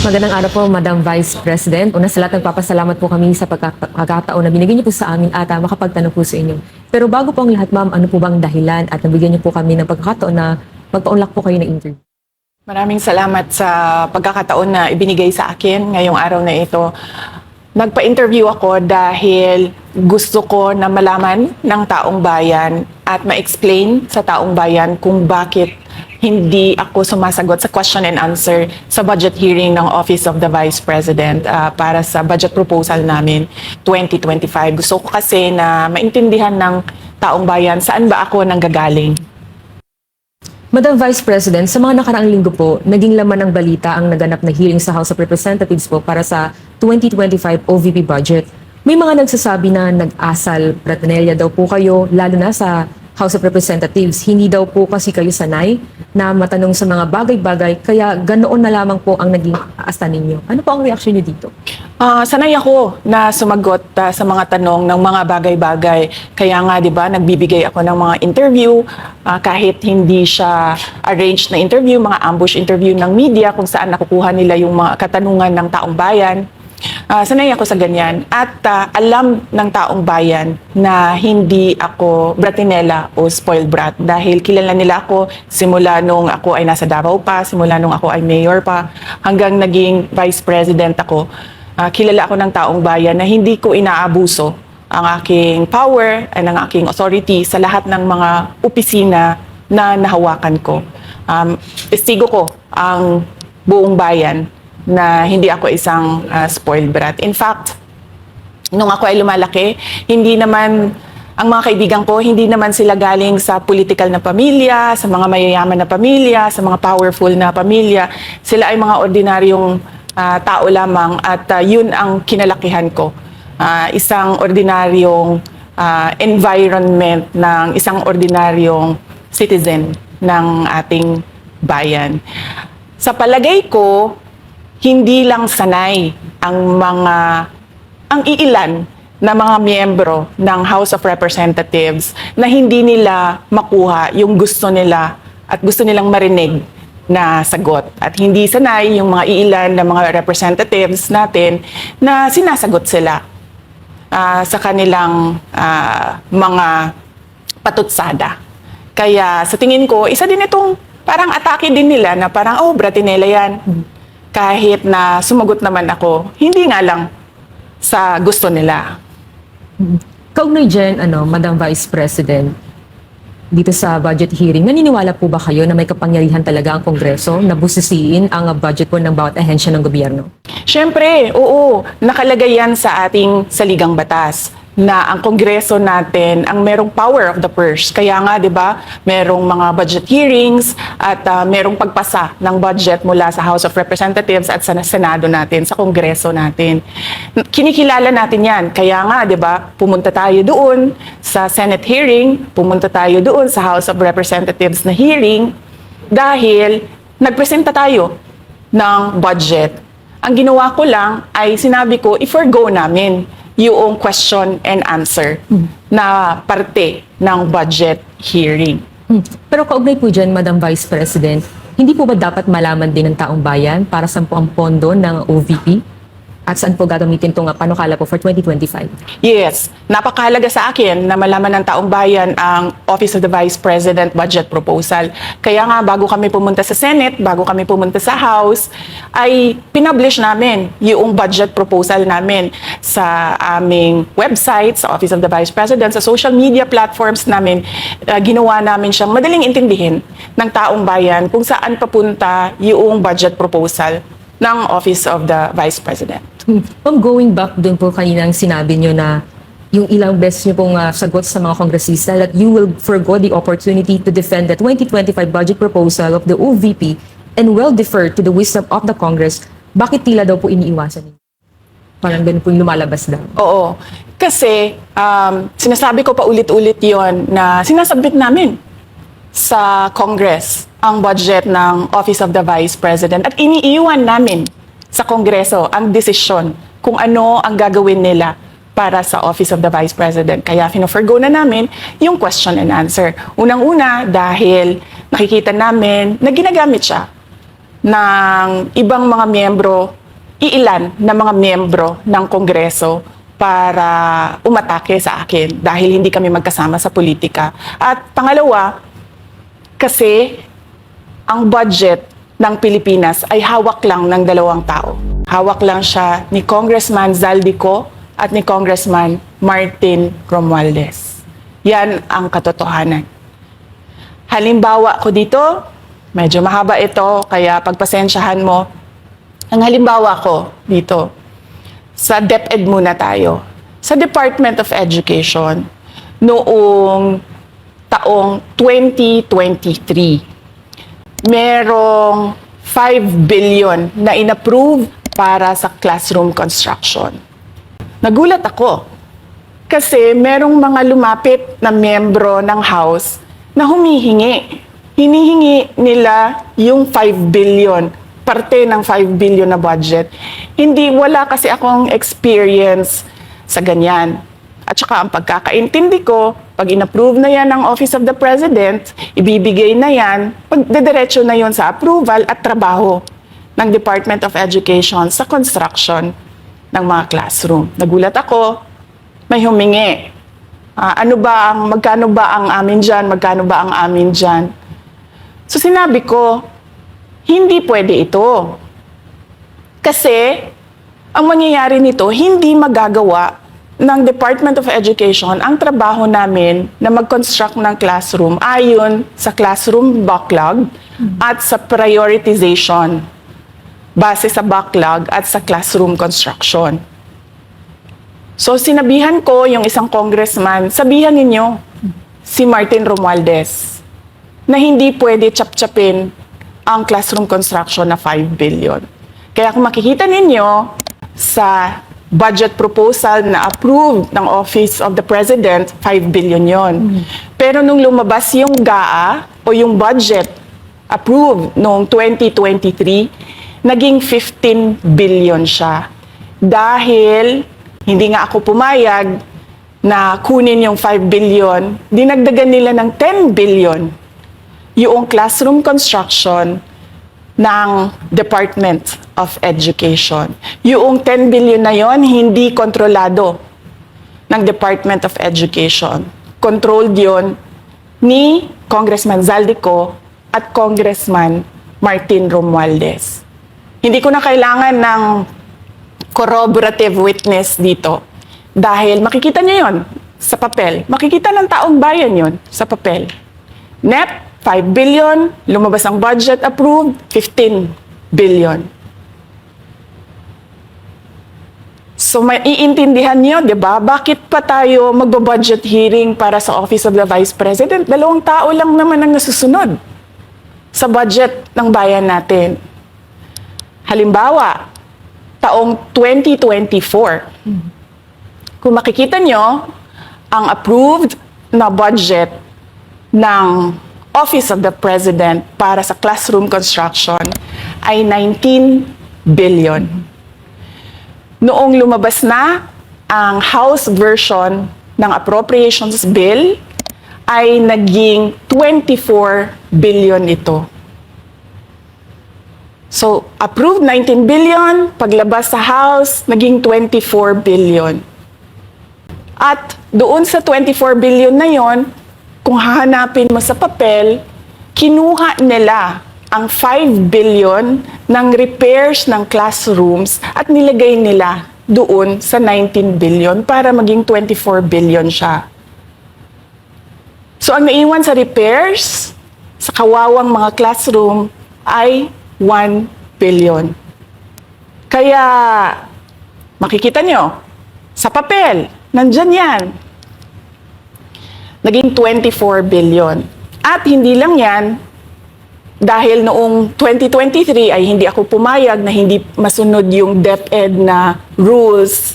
Magandang araw po, Madam Vice President. Una sa lahat, nagpapasalamat po kami sa pagkakataon na binigyan niyo po sa amin at makapagtanong po sa inyo. Pero bago po ang lahat, ma'am, ano po bang dahilan at nabigyan niyo po kami ng pagkakataon na magpa-unlock po kayo ng interview? Maraming salamat sa pagkakataon na ibinigay sa akin ngayong araw na ito. Nagpa-interview ako dahil gusto ko na malaman ng taong bayan at ma-explain sa taong bayan kung bakit hindi ako sumasagot sa question and answer sa budget hearing ng Office of the Vice President para sa budget proposal namin 2025. Gusto ko kasi na maintindihan ng taong bayan saan ba ako nanggagaling. Madam Vice President, sa mga nakaraang linggo po, naging laman ng balita ang naganap na hearing sa House of Representatives po para sa 2025 OVP budget. May mga nagsasabi na nag-asal pratanelya daw po kayo, lalo na sa House of Representatives. Hindi daw po kasi kayo sanay na matanong sa mga bagay-bagay, kaya ganoon na lamang po ang naging asta ninyo. Ano po ang reaksyon niyo dito? Sanay ako na sumagot sa mga tanong ng mga bagay-bagay. Kaya nga, di ba, nagbibigay ako ng mga interview kahit hindi siya arranged na interview, mga ambush interview ng media kung saan nakukuha nila yung mga katanungan ng taong bayan. Sanay ako sa ganyan at alam ng taong bayan na hindi ako bratinela o spoiled brat dahil kilala nila ako simula nung ako ay nasa Davao pa, simula nung ako ay mayor pa, hanggang naging vice president ako. Kilala ako ng taong bayan na hindi ko inaabuso ang aking power at ang aking authority sa lahat ng mga opisina na nahawakan ko. Testigo ko ang buong bayan na hindi ako isang spoiled brat. In fact, nung ako ay lumalaki, hindi naman, ang mga kaibigan ko, hindi naman sila galing sa political na pamilya, sa mga mayayaman na pamilya, sa mga powerful na pamilya. Sila ay mga ordinaryong tao lamang at yun ang kinalakihan ko. Isang ordinaryong environment ng isang ordinaryong citizen ng ating bayan. Sa palagay ko, hindi lang sanay ang iilan na mga miyembro ng House of Representatives na hindi nila makuha yung gusto nila at gusto nilang marinig na sagot. At hindi sanay yung mga iilan na mga representatives natin na sinasagot sila sa kanilang mga patutsada. Kaya sa tingin ko, isa din itong parang atake din nila na parang, oh, bratinela yan. Kahit na sumagot naman ako, hindi nga lang sa gusto nila. Kaugnay dyan, Madam Vice President, dito sa budget hearing, naniniwala po ba kayo na may kapangyarihan talaga ang Kongreso na busisiin ang budget po ng bawat ahensya ng gobyerno? Siyempre, oo, nakalagay yan sa ating saligang batas na ang Kongreso natin ang merong power of the purse. Kaya nga, di ba, merong mga budget hearings at merong pagpasa ng budget mula sa House of Representatives at sa Senado natin, sa Kongreso natin. Kinikilala natin yan. Kaya nga, di ba, pumunta tayo doon sa Senate hearing, pumunta tayo doon sa House of Representatives na hearing dahil nagpresenta tayo ng budget. Ang ginawa ko lang ay sinabi ko, i-forgo namin yung question and answer na parte ng budget hearing. Pero kaugnay po dyan, Madam Vice President, hindi po ba dapat malaman din ng taong bayan para saan po ang pondo ng OVP? At saan po gagamitin itong panukala po for 2025? Yes, napakahalaga sa akin na malaman ng taong bayan ang Office of the Vice President budget proposal. Kaya nga bago kami pumunta sa Senate, bago kami pumunta sa House, ay pinublish namin yung budget proposal namin sa aming website, sa Office of the Vice President, sa social media platforms namin. Ginawa namin siyang madaling intindihin ng taong bayan kung saan papunta yung budget proposal ng Office of the Vice President. Going back dun po kaninang sinabi nyo na yung ilang beses nyo pong sagot sa mga kongresista that you will forgo the opportunity to defend the 2025 budget proposal of the OVP and will defer to the wisdom of the Congress, bakit tila daw po iniiwasan niyo? Parang ganun po yung lumalabas daw. Oo. Kasi sinasabi ko pa ulit-ulit yon na sinasubmit namin sa Congress ang budget ng Office of the Vice President at iniiwan namin sa Kongreso ang desisyon kung ano ang gagawin nila para sa Office of the Vice President. Kaya fino-forgo na namin yung question and answer. Unang-una dahil nakikita namin na ginagamit siya ng ibang mga miyembro, iilan na mga miyembro ng Kongreso para umatake sa akin dahil hindi kami magkasama sa politika. At pangalawa, kasi ang budget ng Pilipinas ay hawak lang ng dalawang tao. Hawak lang siya ni Congressman Zaldico at ni Congressman Martin Romualdez. Yan ang katotohanan. Halimbawa ko dito, medyo mahaba ito, kaya pagpasensyahan mo. Ang halimbawa ko dito, sa DepEd muna tayo. Sa Department of Education, noong taong 2023, merong 5 billion na inapprove para sa classroom construction. Nagulat ako kasi merong mga lumapit na miyembro ng House na humihingi. Hinihingi nila yung 5 billion, parte ng 5 billion na budget. Wala kasi akong experience sa ganyan. At saka ang pagkakaintindi ko, pag inapprove na yan ng Office of the President, ibibigay na yan, pagdediretso na yon sa approval at trabaho ng Department of Education sa construction ng mga classroom. Nagulat ako, may humingi. Magkano ba ang amin dyan? Magkano ba ang amin dyan? So sinabi ko, hindi pwede ito. Kasi ang mangyayari nito, hindi magagawa ng Department of Education ang trabaho namin na mag-construct ng classroom ayon sa classroom backlog at sa prioritization base sa backlog at sa classroom construction. So sinabihan ko yung isang congressman, sabihan ninyo si Martin Romualdez na hindi pwede chap-chapin ang classroom construction na 5 billion. Kaya kung makikita ninyo sa budget proposal na approved ng Office of the President, 5 billion yon. Pero nung lumabas yung GAA o yung budget approved noong 2023, naging 15 billion siya. Dahil hindi nga ako pumayag na kunin yung 5 billion, dinagdagan nila ng 10 billion yung classroom construction ng Department of Education. Yung 10 billion na yon hindi kontrolado ng Department of Education. Controlled yon ni Congressman Zaldico at Congressman Martin Romualdez. Hindi ko na kailangan ng corroborative witness dito dahil makikita niyo yon sa papel. Makikita ng taong bayan yon sa papel. NEP, 5 billion, lumabas ang budget approved, 15 billion. So maiintindihan niyo, di ba? Bakit pa tayo magbo-budget hearing para sa Office of the Vice President? 2 tao lang naman ang nasusunod sa budget ng bayan natin. Halimbawa, taong 2024, kung makikita nyo, ang approved na budget ng Office of the President para sa classroom construction ay 19 billion. Noong lumabas na ang House version ng Appropriations Bill, ay naging 24 billion ito. So, approved 19 billion, paglabas sa House, naging 24 billion. At doon sa 24 billion na yon, kung hahanapin mo sa papel, kinuha nila ang 5 billion ng repairs ng classrooms at nilagay nila doon sa 19 billion para maging 24 billion siya. So ang naiwan sa repairs, sa kawawang mga classroom, ay 1 billion. Kaya, makikita nyo, sa papel, nandyan yan. Naging 24 billion. At hindi lang yan, dahil noong 2023 ay hindi ako pumayag na hindi masunod yung DepEd na rules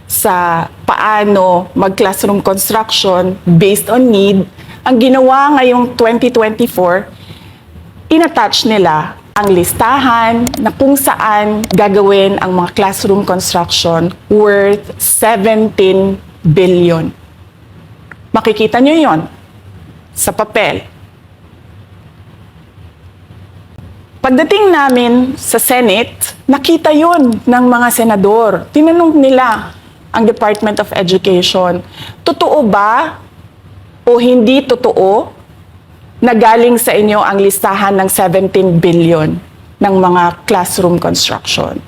sa paano mag-classroom construction based on need. Ang ginawa ngayong 2024, inattach nila ang listahan na kung saan gagawin ang mga classroom construction worth 17 billion. Makikita nyo yon sa papel. Pagdating namin sa Senate, nakita yun ng mga senador. Tinanong nila ang Department of Education, totoo ba o hindi totoo na galing sa inyo ang listahan ng 17 billion ng mga classroom construction?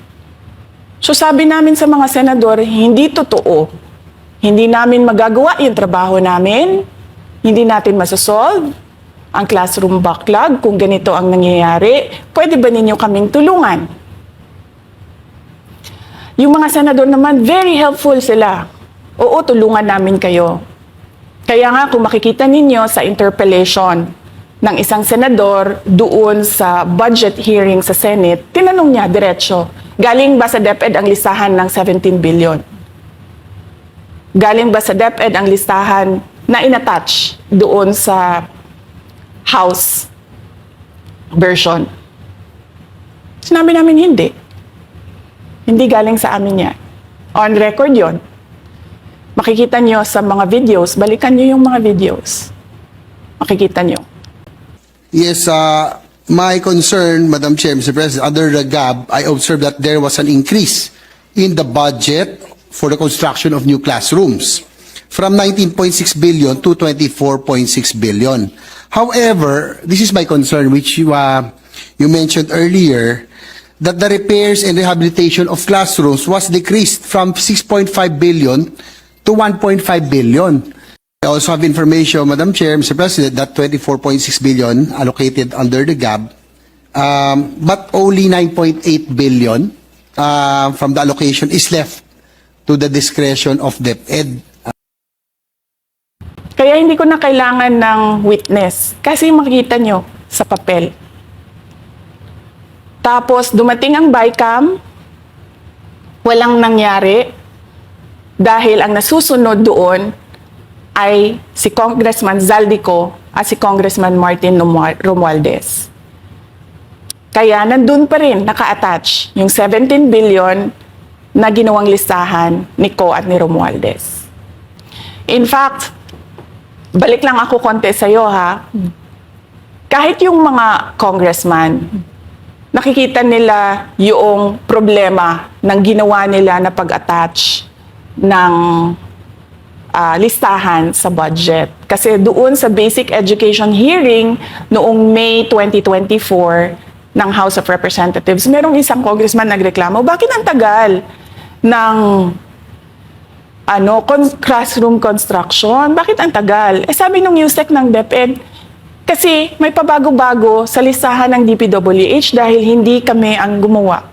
So sabi namin sa mga senador, hindi totoo. Hindi namin magagawa yung trabaho namin. Hindi natin masosolve ang classroom backlog kung ganito ang nangyayari. Pwede ba ninyo kaming tulungan? Yung mga senador naman, very helpful sila. Oo, tulungan namin kayo. Kaya nga kung makikita ninyo sa interpellation ng isang senador doon sa budget hearing sa Senate, tinanong niya diretso, galing ba sa DepEd ang listahan ng 17 billion? Galing ba sa DepEd ang listahan na inattach doon sa House version? Sinabi namin hindi. Hindi galing sa amin yan. On record yon. Makikita nyo sa mga videos, balikan nyo yung mga videos. Makikita nyo. Yes, my concern, Madam Chair, Mr. President, under the GAB, I observed that there was an increase in the budget for the construction of new classrooms from 19.6 billion to 24.6 billion. However, this is my concern, which you mentioned earlier, that the repairs and rehabilitation of classrooms was decreased from 6.5 billion to 1.5 billion. I also have information, Madam Chair, Mr. President, that 24.6 billion allocated under the GAB, but only 9.8 billion from the allocation is left to the discretion of DepEd. Kaya hindi ko na kailangan ng witness kasi makikita nyo sa papel. Tapos dumating ang BICAM, walang nangyari dahil ang nasusunod doon ay si Congressman Zaldico at si Congressman Martin Romualdez. Kaya nandun pa rin naka-attach yung 17 billion na ginawang listahan ni Co at ni Romualdez. In fact, balik lang ako konti sa'yo ha. Kahit yung mga congressman, nakikita nila yung problema ng ginawa nila na pag-attach ng listahan sa budget. Kasi doon sa basic education hearing noong May 2024 ng House of Representatives, merong isang congressman nagreklamo, bakit ang tagal ng classroom construction? Bakit ang tagal? Eh sabi nung USEC ng DepEd, kasi may pabago-bago sa listahan ng DPWH dahil hindi kami ang gumawa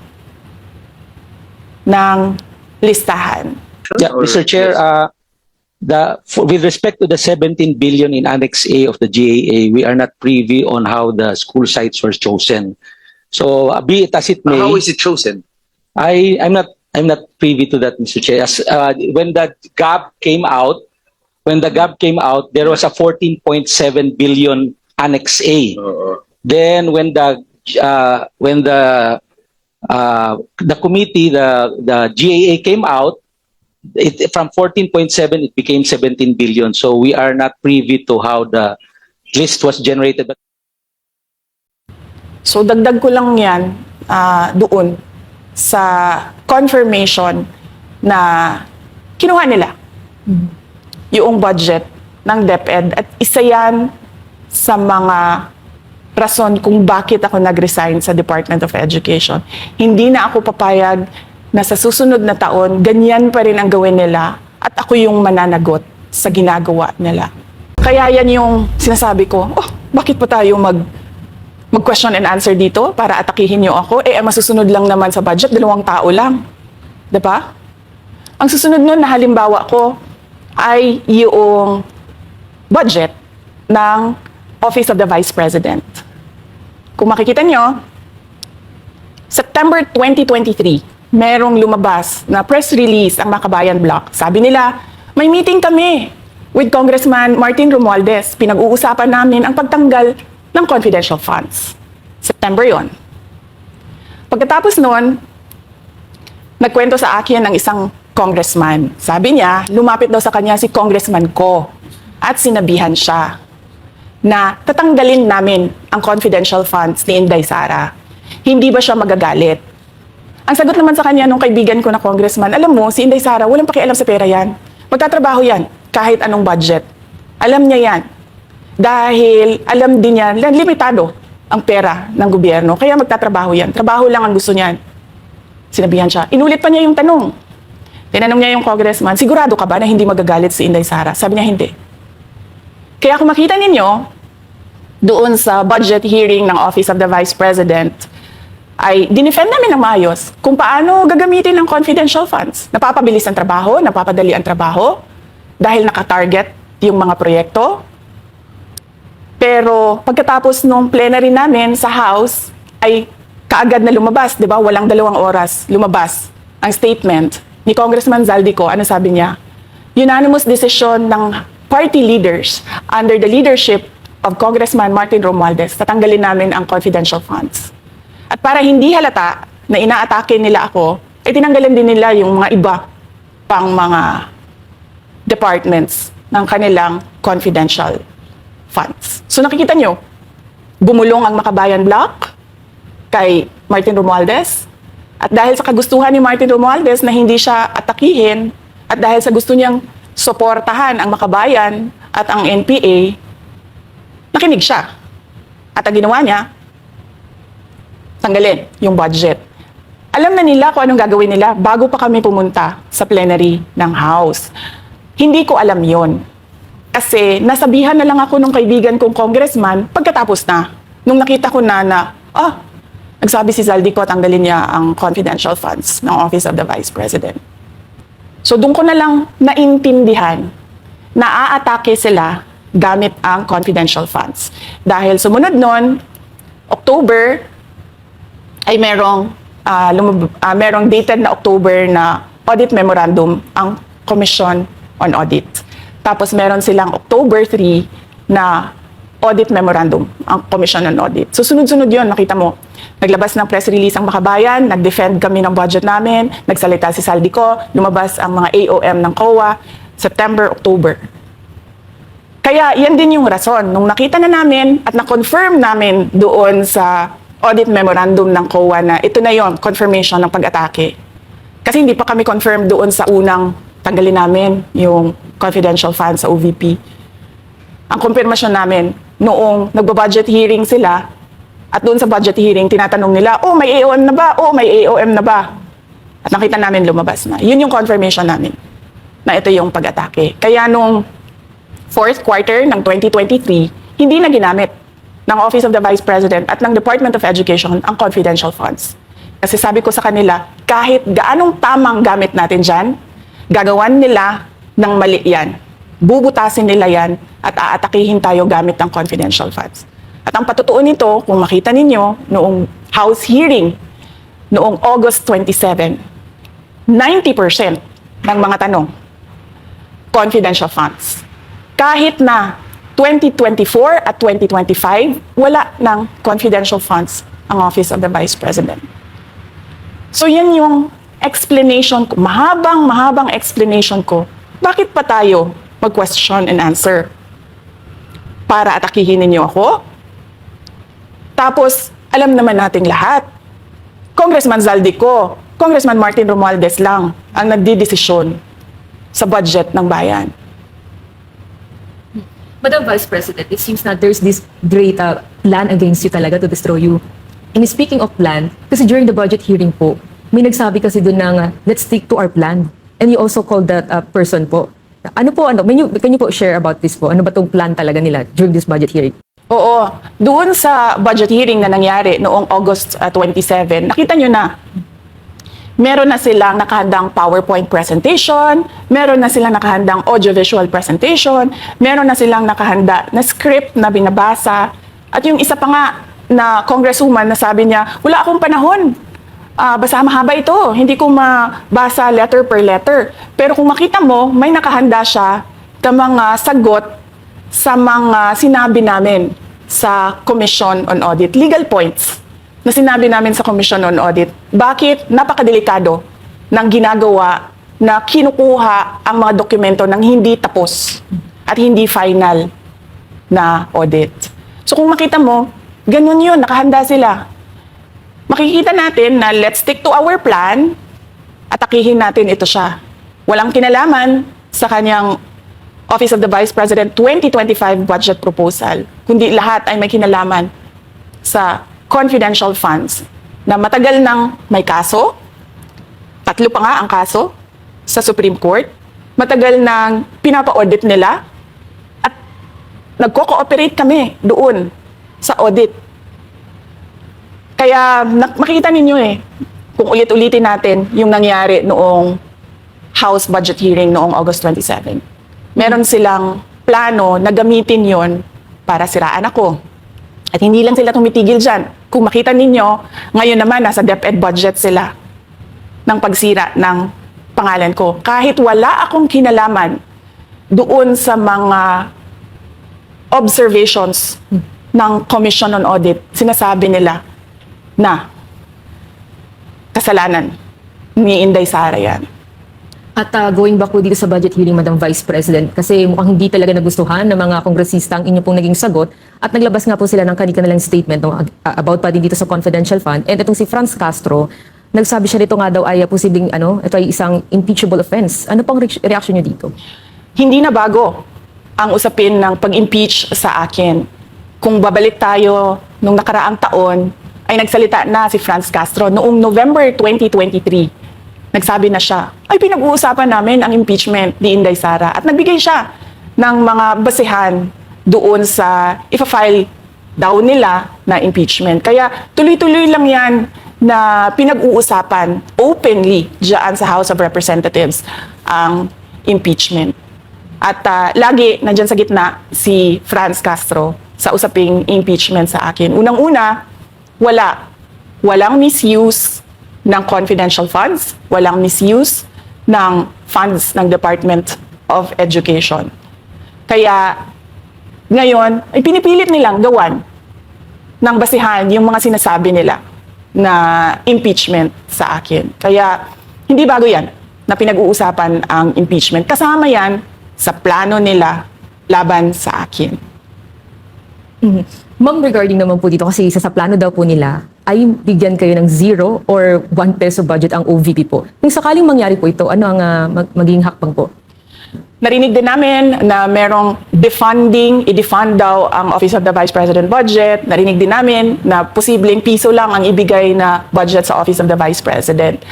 ng listahan. Yeah, Mr. Chair, with respect to the 17 billion in Annex A of the GAA, we are not privy on how the school sites were chosen. So, be it as it may, How is it chosen? I'm not privy to that, Mr. Chair. As, when the GAB came out, there was a 14.7 billion Annex A. Then when the committee, the GAA came out, from 14.7 it became 17 billion. So we are not privy to how the list was generated. So dagdag ko lang yan doon sa confirmation na kinuha nila yung budget ng DepEd at isa yan sa mga rason kung bakit ako nag-resign sa Department of Education. Hindi na ako papayag na sa susunod na taon, ganyan pa rin ang gawin nila at ako yung mananagot sa ginagawa nila. Kaya yan yung sinasabi ko, bakit pa tayo mag-question and answer dito para atakihin niyo ako? Eh, masusunod lang naman sa budget, 2 tao lang. Diba? Ang susunod nun na halimbawa ko ay yung budget ng Office of the Vice President. Kung makikita nyo, September 2023, merong lumabas na press release ang Makabayan Block. Sabi nila, may meeting kami with Congressman Martin Romualdez. Pinag-uusapan namin ang pagtanggal ng confidential funds. September yon. Pagkatapos nun, nagkwento sa akin ng isang congressman. Sabi niya, lumapit daw sa kanya si Congressman Ko at sinabihan siya na tatanggalin namin ang confidential funds ni Inday Sara. Hindi ba siya magagalit? Ang sagot naman sa kanya nung kaibigan ko na congressman, alam mo, si Inday Sara, walang pakialam sa pera yan. Magtatrabaho yan, kahit anong budget. Alam niya yan. Dahil alam din niya, limitado ang pera ng gobyerno. Kaya magtatrabaho yan. Trabaho lang ang gusto niyan. Sinabihan siya. Inulit pa niya yung tanong. Tinanong niya yung congressman, sigurado ka ba na hindi magagalit si Inday Sara? Sabi niya, hindi. Kaya kung makita ninyo, doon sa budget hearing ng Office of the Vice President, ay dinefend namin ng maayos kung paano gagamitin ng confidential funds. Napapabilis ang trabaho, napapadali ang trabaho, dahil nakatarget yung mga proyekto. Pero pagkatapos nung plenary namin sa House, ay kaagad na lumabas, di ba? Walang 2 oras, lumabas ang statement ni Congressman Zaldico. Ano sabi niya? Unanimous decision ng party leaders under the leadership of Congressman Martin Romualdez, tatanggalin namin ang confidential funds. At para hindi halata na inaatake nila ako, ay tinanggalan din nila yung mga iba pang mga departments ng kanilang confidential funds. So nakikita nyo, bumulong ang Makabayan Block kay Martin Romualdez. At dahil sa kagustuhan ni Martin Romualdez na hindi siya atakihin, at dahil sa gusto niyang suportahan ang Makabayan at ang NPA, nakinig siya. At ang ginawa niya, tanggalin yung budget. Alam na nila kung anong gagawin nila bago pa kami pumunta sa plenary ng House. Hindi ko alam yon. Kasi nasabihan na lang ako nung kaibigan kong congressman pagkatapos na. Nung nakita ko na nagsabi si Zaldico, tanggalin niya ang confidential funds ng Office of the Vice President. So doon ko na lang naintindihan na aatake sila gamit ang confidential funds. Dahil sumunod nun, October, ay merong dated na October na audit memorandum ang Commission on Audit. Tapos meron silang October 3 na audit memorandum ang Commission on Audit. So sunod-sunod yun, nakita mo. Naglabas ng press release ang Makabayan, nag-defend kami ng budget namin, nagsalita si Zaldico, lumabas ang mga AOM ng COA, September, October. Kaya yan din yung rason. Nung nakita na namin at na-confirm namin doon sa audit memorandum ng COA na ito na yon, confirmation ng pag-atake. Kasi hindi pa kami confirm doon sa unang tanggalin namin yung confidential funds sa OVP. Ang confirmation namin, noong nagba-budget hearing sila, at doon sa budget hearing, tinatanong nila, may AOM na ba? May AOM na ba? At nakita namin lumabas na. Yun yung confirmation namin na ito yung pag-atake. Kaya nung fourth quarter ng 2023, hindi na ginamit ng Office of the Vice President at ng Department of Education ang confidential funds. Kasi sabi ko sa kanila, kahit gaanong tamang gamit natin dyan, gagawan nila ng mali yan. Bubutasin nila yan at aatakihin tayo gamit ng confidential funds. At ang patutuon nito, kung makita ninyo, noong House hearing, noong August 27, 90% ng mga tanong, confidential funds. Kahit na 2024 at 2025, wala ng confidential funds ang Office of the Vice President. So yan yung explanation ko, mahabang explanation ko, bakit pa tayo mag-question and answer? Para atakihin ninyo ako? Tapos, alam naman nating lahat, Congressman Zaldico, Congressman Martin Romualdez lang ang nagdidesisyon sa budget ng bayan. Madam Vice President, it seems that there's this great plan against you talaga to destroy you. And speaking of plan, kasi during the budget hearing po, may nagsabi kasi doon ng let's stick to our plan. And you also called that person po. Can you po share about this po? Ano ba tong plan talaga nila during this budget hearing? Oo, doon sa budget hearing na nangyari noong August 27, nakita nyo na meron na silang nakahandang PowerPoint presentation, meron na silang nakahandang audiovisual presentation, meron na silang nakahanda na script na binabasa. At yung isa pa nga na congresswoman na sabi niya, wala akong panahon. Basta mahaba ito, hindi ko mabasa letter per letter. Pero kung makita mo, may nakahanda siya ng mga sagot sa mga sinabi namin sa Commission on Audit. Legal points na sinabi namin sa Commission on Audit. Bakit napakadelikado ng ginagawa na kinukuha ang mga dokumento ng hindi tapos at hindi final na audit. So kung makita mo, ganun yun, nakahanda sila. makikita natin na let's stick to our plan, atakihin natin ito siya. Walang kinalaman sa kanyang Office of the Vice President 2025 budget proposal, kundi lahat ay may kinalaman sa confidential funds na matagal nang may kaso, 3 pa nga ang kaso sa Supreme Court, matagal nang pinapa-audit nila at nagko-cooperate kami doon sa audit. Kaya makikita ninyo kung ulit-ulitin natin yung nangyari noong House budget hearing noong August 27. Meron silang plano na gamitin yon para siraan ako. At hindi lang sila tumitigil dyan. Kung makita ninyo, ngayon naman nasa DepEd budget sila ng pagsira ng pangalan ko. Kahit wala akong kinalaman doon sa mga observations ng Commission on Audit, sinasabi nila na kasalanan ni Inday Sara yan. At going back po dito sa budget hearing, Madam Vice President, kasi mukhang hindi talaga nagustuhan ng mga kongresista ang inyo pong naging sagot at naglabas nga po sila ng kanilang statement about pa din dito sa confidential fund. And itong si Franz Castro, nagsabi siya dito nga daw ay posibleng ito ay isang impeachable offense. Ano pong reaction niyo dito? Hindi na bago ang usapin ng pag-impeach sa akin. Kung babalik tayo nung nakaraang taon, ay nagsalita na si Franz Castro noong November 2023. Nagsabi na siya, ay pinag-uusapan namin ang impeachment ni Inday Sara. At nagbigay siya ng mga basehan doon sa ipa-file daw nila na impeachment. Kaya tuloy-tuloy lang yan na pinag-uusapan openly dyan sa House of Representatives ang impeachment. At lagi nandyan sa gitna si Franz Castro sa usaping impeachment sa akin. Unang-una, walang misuse ng confidential funds, walang misuse ng funds ng Department of Education. Kaya ngayon, ay pinipilit nilang gawan ng basihan yung mga sinasabi nila na impeachment sa akin. Kaya hindi bago yan na pinag-uusapan ang impeachment. Kasama yan sa plano nila laban sa akin. Ma'am, regarding naman po dito, kasi isa sa plano daw po nila ay bigyan kayo ng 0 or 1 peso budget ang OVP po. Kung sakaling mangyari po ito, ano ang magiging hakbang po? Narinig din namin na merong defunding, i-defund daw ang Office of the Vice President budget. Narinig din namin na posibleng piso lang ang ibigay na budget sa Office of the Vice President.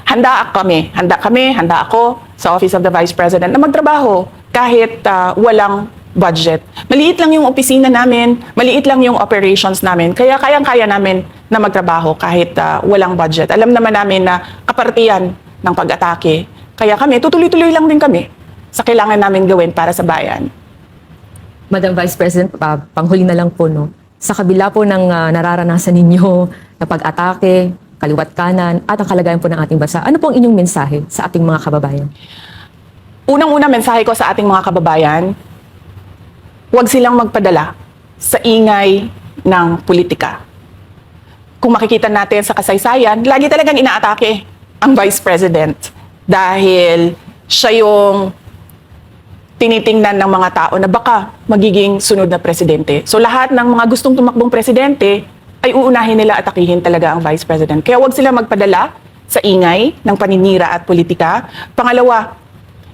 Handa ako sa Office of the Vice President na magtrabaho kahit walang budget. Maliit lang yung opisina namin, maliit lang yung operations namin, kaya kayang-kaya namin na magtrabaho kahit walang budget. Alam naman namin na kapartiyan ng pag-atake. Kaya kami, tutuloy-tuloy lang din kami sa kailangan namin gawin para sa bayan. Madam Vice President, panghuli na lang po, no? Sa kabila po ng nararanasan ninyo na pag-atake, kaliwat kanan, at ang kalagayan po ng ating bansa, ano po ang inyong mensahe sa ating mga kababayan? Unang-una mensahe ko sa ating mga kababayan, huwag silang magpadala sa ingay ng politika. Kung makikita natin sa kasaysayan, lagi talagang inaatake ang Vice President dahil siya yung tinitingnan ng mga tao na baka magiging sunod na presidente. So lahat ng mga gustong tumakbong presidente ay uunahin nila at atakihin talaga ang Vice President. Kaya huwag sila magpadala sa ingay ng paninira at politika. Pangalawa,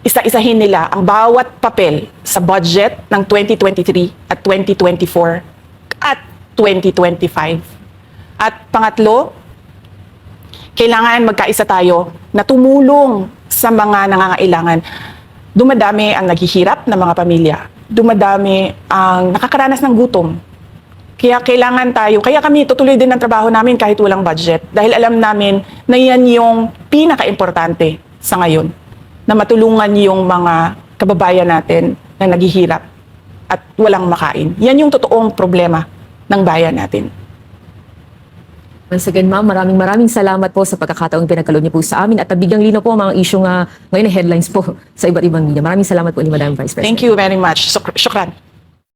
isa-isahin nila ang bawat papel sa budget ng 2023 at 2024 at 2025. At pangatlo, kailangan magkaisa tayo na tumulong sa mga nangangailangan. Dumadami ang naghihirap na mga pamilya. Dumadami ang nakakaranas ng gutom. Kaya kailangan tayo, kaya kami tutuloy din ang trabaho namin kahit walang budget. Dahil alam namin na yan yung pinaka-importante sa ngayon. Na matulungan yung mga kababayan natin na naghihirap at walang makain. Yan yung totoong problema ng bayan natin. Once again, ma'am, maraming salamat po sa pagkakataong pinagkaloob niyo po sa amin at nabigyang lino po ang mga issue nga ngayon na headlines po sa iba't ibang media. Maraming salamat po ni Madam Vice President. Thank you very much. Shukran.